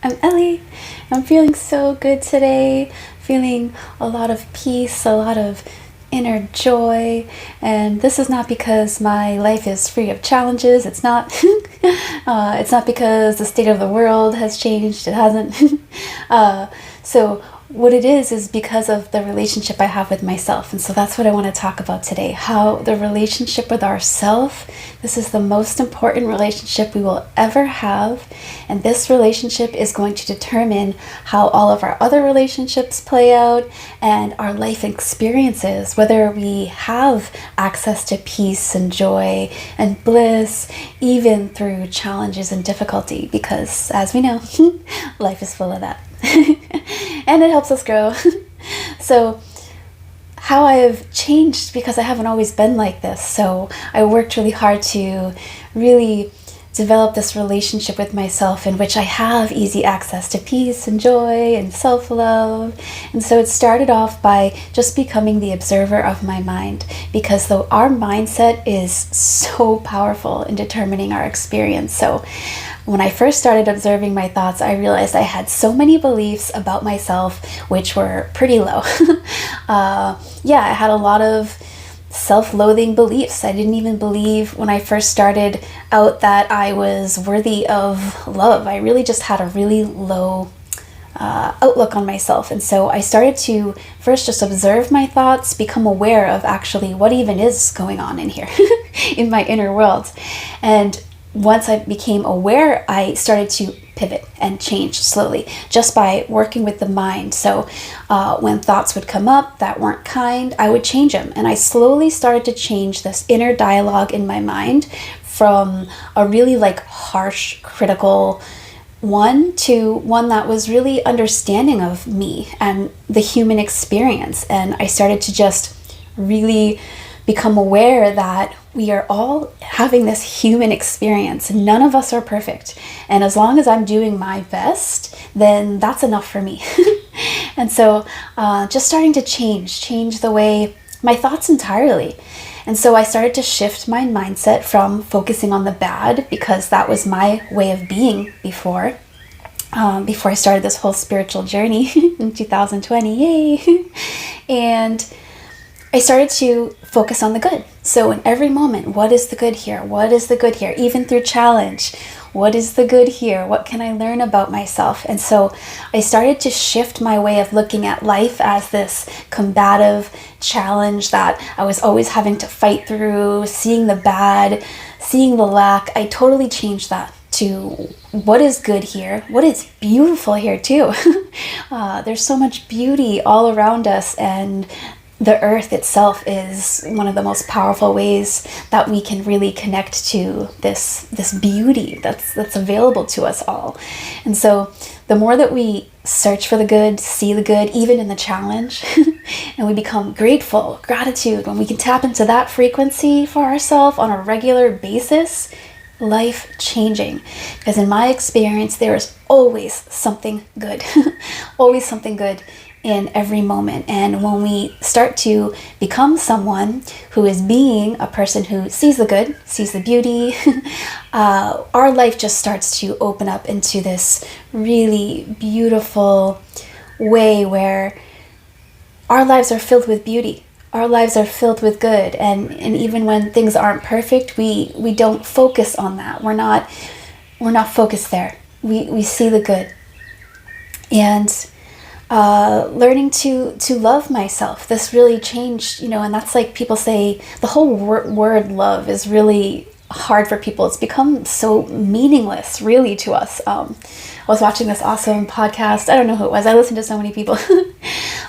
I'm Ellie. I'm feeling so good today, feeling a lot of peace, a lot of inner joy, and this is not because my life is free of challenges. It's not. It's not because the state of the world has changed. It hasn't. So what it is because of the relationship I have with myself. And so that's what I want to talk about today. How the relationship with ourself, this is the most important relationship we will ever have. And this relationship is going to determine how all of our other relationships play out and our life experiences, whether we have access to peace and joy and bliss, even through challenges and difficulty, because as we know, life is full of that. And it helps us grow. So how I have changed, because I haven't always been like this. So I worked really hard to really develop this relationship with myself in which I have easy access to peace and joy and self-love. And so it started off by just becoming the observer of my mind, because though our mindset is so powerful in determining our experience. So when I first started observing my thoughts, I realized I had so many beliefs about myself which were pretty low. I had a lot of self-loathing beliefs. I didn't even believe when I first started out that I was worthy of love. I really just had a really low outlook on myself. And so I started to first just observe my thoughts, become aware of actually what even is going on in here in my inner world. And once I became aware, I started to pivot and change slowly just by working with the mind. So when thoughts would come up that weren't kind, I would change them. And I slowly started to change this inner dialogue in my mind from a really harsh, critical one to one that was really understanding of me and the human experience. And I started to just really become aware that we are all having this human experience. None of us are perfect. And as long as I'm doing my best, then that's enough for me. And so just starting to change the way my thoughts entirely. And so I started to shift my mindset from focusing on the bad, because that was my way of being before I started this whole spiritual journey in 2020. Yay! And I started to focus on the good. So in every moment, what is the good here? What is the good here? Even through challenge, what is the good here? What can I learn about myself? And so I started to shift my way of looking at life as this combative challenge that I was always having to fight through, seeing the bad, seeing the lack. I totally changed that to what is good here, what is beautiful here too. There's so much beauty all around us, and the earth itself is one of the most powerful ways that we can really connect to this beauty that's available to us all. And so the more that we search for the good, see the good, even in the challenge, and we become grateful, gratitude, when we can tap into that frequency for ourselves on a regular basis, life changing. Because in my experience, there is always something good, always something good in every moment. And when we start to become someone who is being a person who sees the good, sees the beauty, our life just starts to open up into this really beautiful way where our lives are filled with beauty. Our lives are filled with good. And even when things aren't perfect, we don't focus on that. We're not focused there. We see the good. And learning to love myself. This really changed, and that's like people say the whole word love is really hard for people. It's become so meaningless really to us. I was watching this awesome podcast. I don't know who it was. I listened to so many people.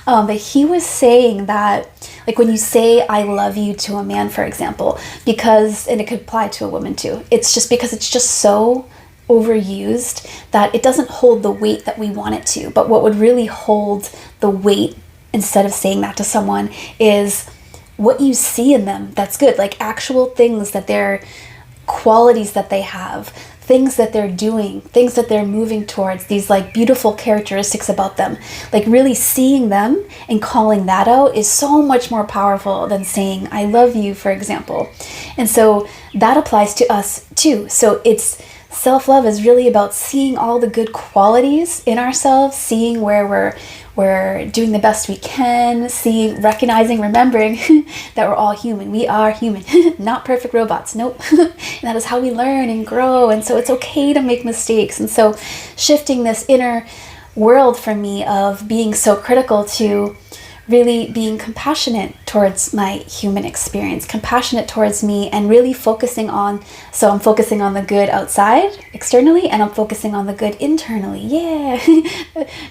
But he was saying that when you say I love you to a man, for example, and it could apply to a woman too, it's just because it's just so overused that it doesn't hold the weight that we want it to. But what would really hold the weight, instead of saying that to someone, is what you see in them that's good, actual things, that they're qualities that they have, things that they're doing, things that they're moving towards, these beautiful characteristics about them. Really seeing them and calling that out is so much more powerful than saying I love you, for example. And so that applies to us too. So it's self-love is really about seeing all the good qualities in ourselves, seeing where we're doing the best we can, seeing, recognizing, remembering that we're all human. We are human, not perfect robots. Nope. And that is how we learn and grow. And so it's okay to make mistakes. And so shifting this inner world for me of being so critical to really being compassionate towards my human experience, compassionate towards me, and really focusing on, so I'm focusing on the good outside, externally, and I'm focusing on the good internally. Yeah.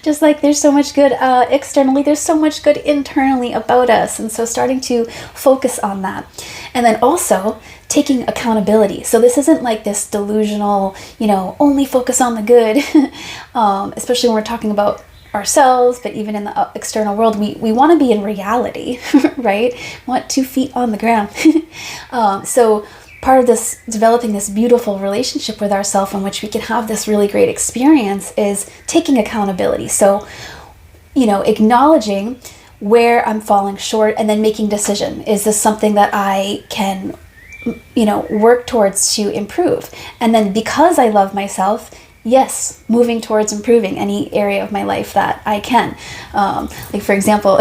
Just like there's so much good externally, there's so much good internally about us. And so starting to focus on that. And then also taking accountability. So this isn't like this delusional, only focus on the good, especially when we're talking about ourselves, but even in the external world, we want to be in reality, right? We want 2 feet on the ground. So part of this, developing this beautiful relationship with ourselves in which we can have this really great experience, is taking accountability. So, acknowledging where I'm falling short and then making decision. Is this something that I can, work towards to improve? And then because I love myself, yes, moving towards improving any area of my life that I can. Like for example,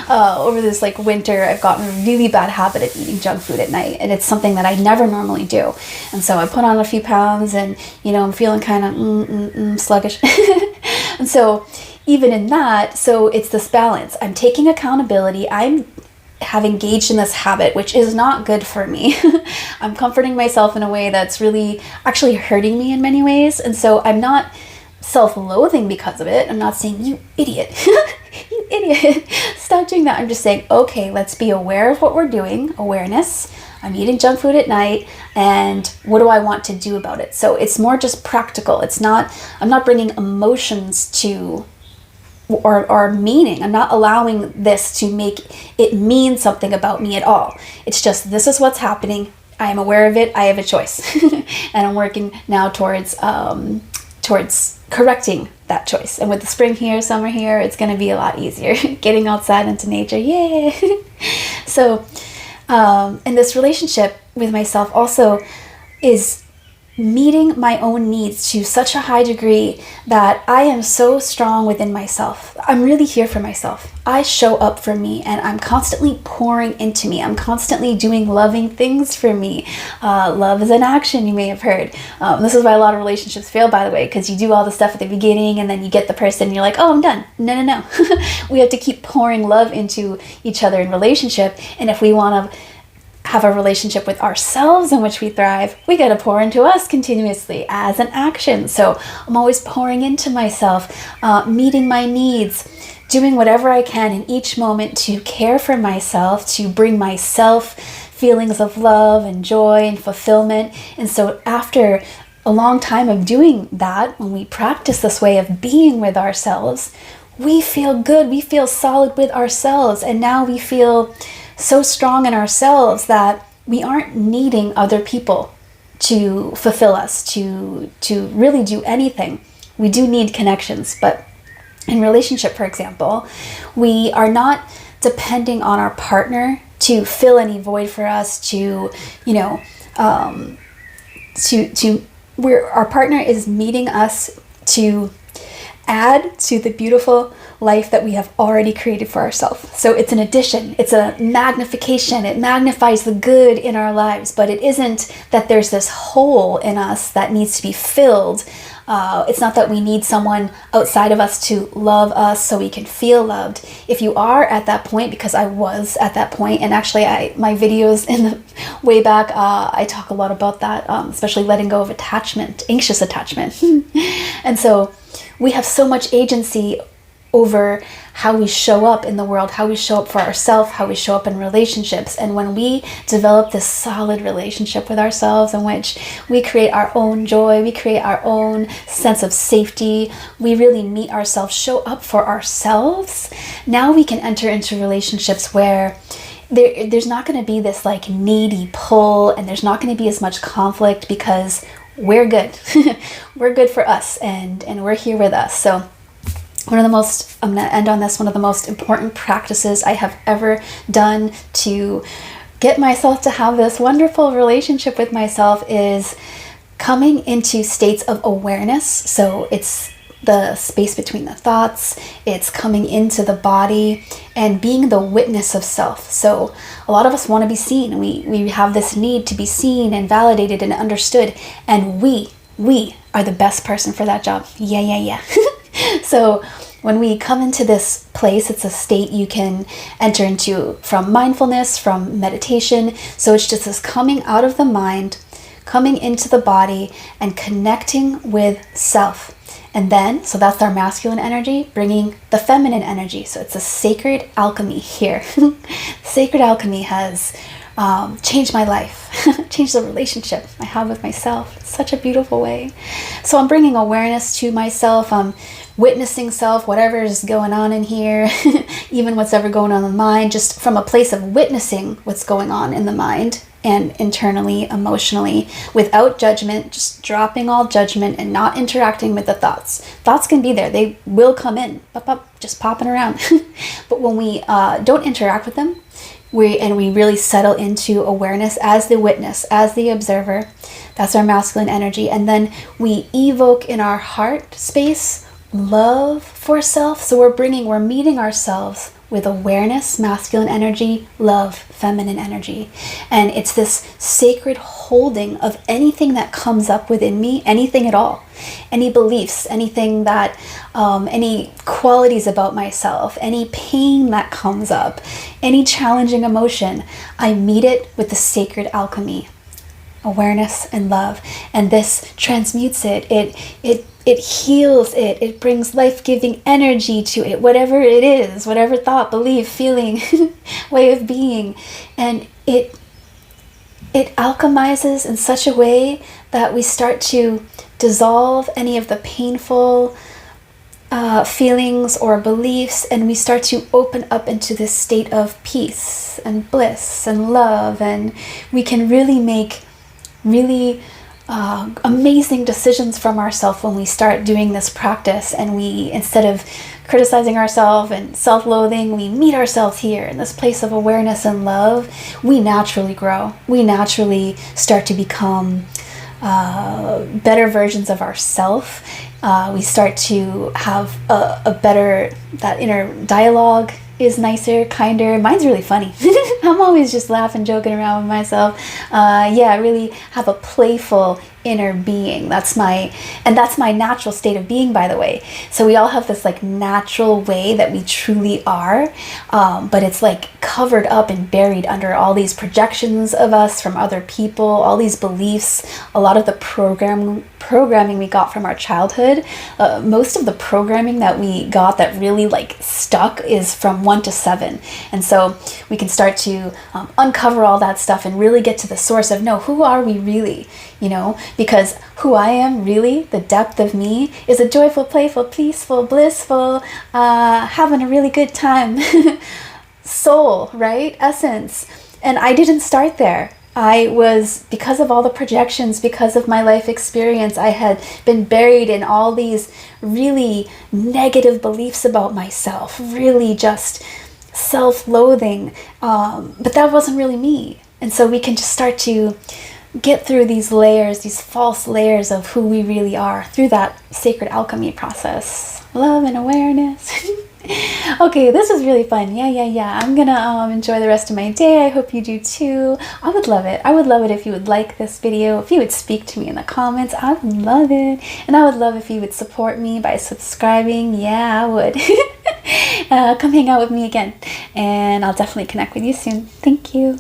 over this winter, I've gotten a really bad habit of eating junk food at night, and it's something that I never normally do. And so I put on a few pounds, and I'm feeling kind of sluggish. And so even in that, so it's this balance. I'm taking accountability. Have engaged in this habit, which is not good for me. I'm comforting myself in a way that's really actually hurting me in many ways. And so I'm not self-loathing because of it. I'm not saying, you idiot, you idiot, stop doing that. I'm just saying, okay, let's be aware of what we're doing, awareness. I'm eating junk food at night, and what do I want to do about it? So it's more just practical. I'm not bringing emotions to or meaning. I'm not allowing this to make it mean something about me at all. It's just, this is what's happening. I am aware of it. I have a choice. And I'm working now towards correcting that choice. And with the spring here, summer here, it's going to be a lot easier getting outside into nature. Yay. So, and this relationship with myself also is meeting my own needs to such a high degree that I am so strong within myself. I'm really here for myself. I show up for me, and I'm constantly pouring into me. I'm constantly doing loving things for me. Love is an action, you may have heard. This is why a lot of relationships fail, by the way, because you do all the stuff at the beginning, and then you get the person and you're like, oh, I'm done. No. We have to keep pouring love into each other in relationship. And if we want to have a relationship with ourselves in which we thrive, we got to pour into us continuously as an action. So I'm always pouring into myself, meeting my needs, doing whatever I can in each moment to care for myself, to bring myself feelings of love and joy and fulfillment. And so after a long time of doing that, when we practice this way of being with ourselves, we feel good, we feel solid with ourselves, and now we feel so strong in ourselves that we aren't needing other people to fulfill us, to really do anything. We do need connections, but in relationship, for example, we are not depending on our partner to fill any void for us, where our partner is meeting us to add to the beautiful life that we have already created for ourselves. So it's an addition, it's a magnification, it magnifies the good in our lives, but it isn't that there's this hole in us that needs to be filled. It's not that we need someone outside of us to love us so we can feel loved. If you are at that point, because I was at that point, and actually my videos in the way back, I talk a lot about that, especially letting go of attachment, anxious attachment. And so we have so much agency over how we show up in the world, how we show up for ourselves, how we show up in relationships. And when we develop this solid relationship with ourselves in which we create our own joy, we create our own sense of safety, we really meet ourselves, show up for ourselves, now we can enter into relationships where there's not going to be this needy pull, and there's not going to be as much conflict because we're good. We're good for us, and we're here with us. So I'm going to end on this, one of the most important practices I have ever done to get myself to have this wonderful relationship with myself is coming into states of awareness. So it's the space between the thoughts, it's coming into the body and being the witness of self. So a lot of us want to be seen. We have this need to be seen and validated and understood, and we are the best person for that job. Yeah. So when we come into this place, it's a state you can enter into from mindfulness, from meditation. So it's just this coming out of the mind, coming into the body and connecting with self. And then, so that's our masculine energy, bringing the feminine energy. So it's a sacred alchemy here. Sacred alchemy has changed my life, changed the relationship I have with myself. It's such a beautiful way. So I'm bringing awareness to myself. I'm witnessing self, whatever is going on in here, even what's ever going on in the mind, just from a place of witnessing what's going on in the mind and internally, emotionally, without judgment, just dropping all judgment and not interacting with the thoughts. Thoughts can be there. They will come in, just popping around. But when we don't interact with them, we really settle into awareness as the witness, as the observer, that's our masculine energy. And then we evoke in our heart space love for self. So we're meeting ourselves with awareness, masculine energy, love, feminine energy. And it's this sacred holding of anything that comes up within me, anything at all, any beliefs, anything that, any qualities about myself, any pain that comes up, any challenging emotion, I meet it with the sacred alchemy, awareness and love. And this transmutes it. It heals it. It brings life-giving energy to it, whatever it is, whatever thought, belief, feeling, way of being. And it alchemizes in such a way that we start to dissolve any of the painful feelings or beliefs, and we start to open up into this state of peace and bliss and love. And we can really make amazing decisions from ourselves when we start doing this practice, and we, instead of criticizing ourselves and self-loathing, we meet ourselves here in this place of awareness and love. We naturally grow. We naturally start to become better versions of ourselves. We start to have a better, that inner dialogue is nicer, kinder. Mine's really funny. I'm always just laughing, joking around with myself. I really have a playful inner being. That's my natural state of being, by the way. So we all have this like natural way that we truly are, but it's like covered up and buried under all these projections of us from other people, all these beliefs, a lot of the programming we got from our childhood. Most of the programming that we got that really like stuck is from 1 to 7. And so we can start to uncover all that stuff and really get to the source of, no, who are we really? Because who I am really, the depth of me, is a joyful, playful, peaceful, blissful, having a really good time soul, right? Essence. And I didn't start there. I was, because of all the projections, because of my life experience, I had been buried in all these really negative beliefs about myself, really just self-loathing. But that wasn't really me. And so we can just start to get through these layers, these false layers of who we really are through that sacred alchemy process. Love and awareness. Okay, this was really fun. Yeah. I'm gonna enjoy the rest of my day. I hope you do too. I would love it. I would love it if you would like this video, if you would speak to me in the comments. I would love it. And I would love if you would support me by subscribing. Yeah, I would. Come hang out with me again. And I'll definitely connect with you soon. Thank you.